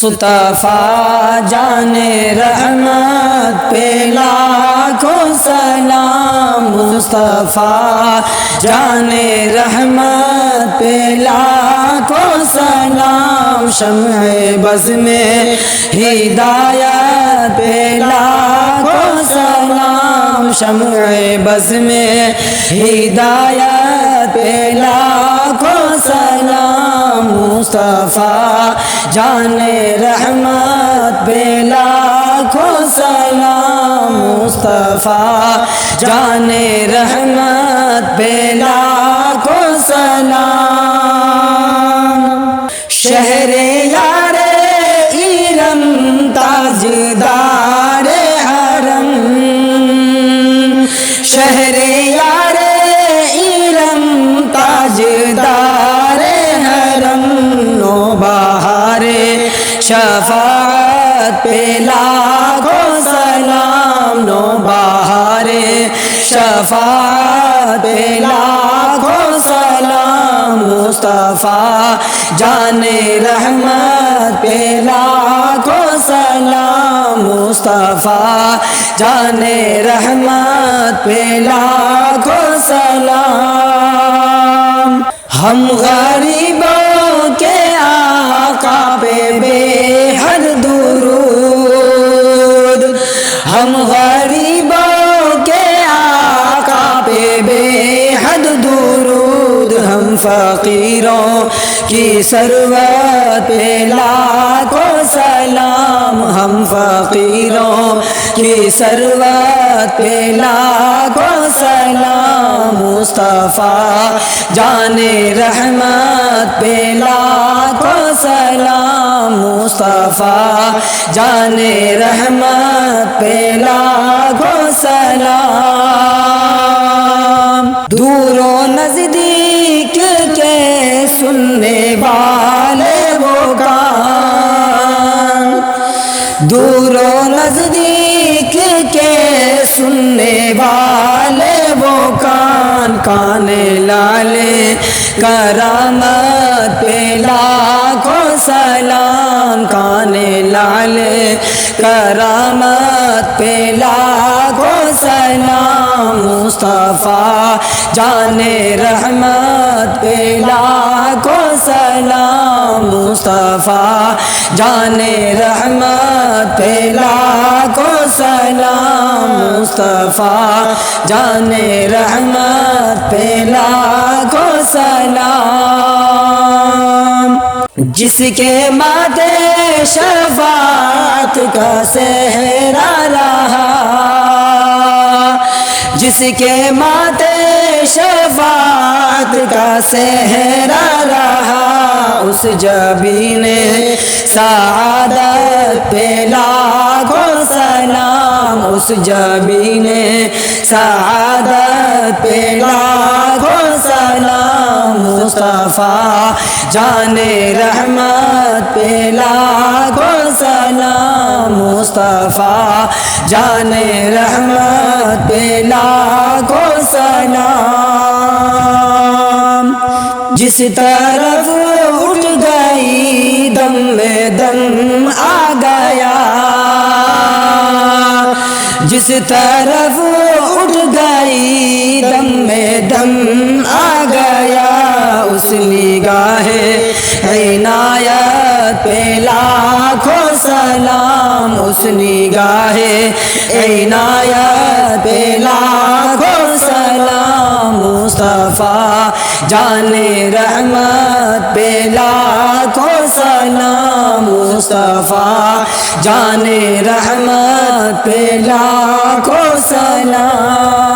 مصطفیٰ جان رحمت پہ لاکھوں سلام، مصطفیٰ جان رحمت پہ لاکھوں سلام، شمع بز میں ہدایت پہ لاکھوں سلام، شمع بز میں ہدایت پہ لاکھوں سلام، مصطفیٰ جان رحمت پہ لاکھوں سلام، مصطفیٰ جان رحمت پہ لاکھوں سلام، شہر یار ایرم تاجدار حرم، شہر یار ایرم تاجدار حرم، نوبہار شفاعت پہ لاکھوں سلام، نوبہار شفاعت پہ لاکھوں سلام، مصطفیٰ جان رحمت پہ لاکھوں سلام، مصطفیٰ جان رحمت پہ لاکھوں سلام، ہم غریبوں کے آقا پہ بے حد درود، ہم غریبوں کے آقا پہ بے حد درود، ہم فقیروں کی ثروت پہ لاکھوں سلام، ہم فقیروں کی ثروت پہ لاکھوں سلام، مصطفیٰ جان رحمت پہ لاکھوں سلام، مصطفیٰ جان رحمت پہ لاکھوں سلام، دور و نزدیک کے سننے والے وہ کان، دور و نزدیک کے سننے والے وہ کان، کان لالے کرامت پہ لاکھوں سلام، کان لالے کرامت پہ لاکھوں سلام، مصطفیٰ جان رحمت پہ لاکھوں سلام، مصطفیٰ جان رحمت پہ لاکھوں سلام، مصطفیٰ جان رحمت پہ لاکھوں سلام، جس کے ماتھے شفاعت کا صحرا رہا، جس کے ماتھے شفاعت کا صحرا رہا، اس جبین سعادت پہ لاکھوں سلام، اس جبین سعادت پہ لاکھوں سلام، مصطفیٰ جان رحمت پہ لاکھوں سلام، مصطفیٰ جان رحمت پہ لاکھوں سلام، جس طرف اٹھ گئی دم میں دم آ گیا، جس طرف اٹھ گئی دم میں دم آ گیا، اس نگاہ عنایت پہ لاکھوں سلام، اس نگاہ عنایت پہ لاکھوں سلام، مصطفیٰ جان رحمت پہ لاکھوں سلام، مصطفیٰ جان رحمت پہ لاکھوں سلام۔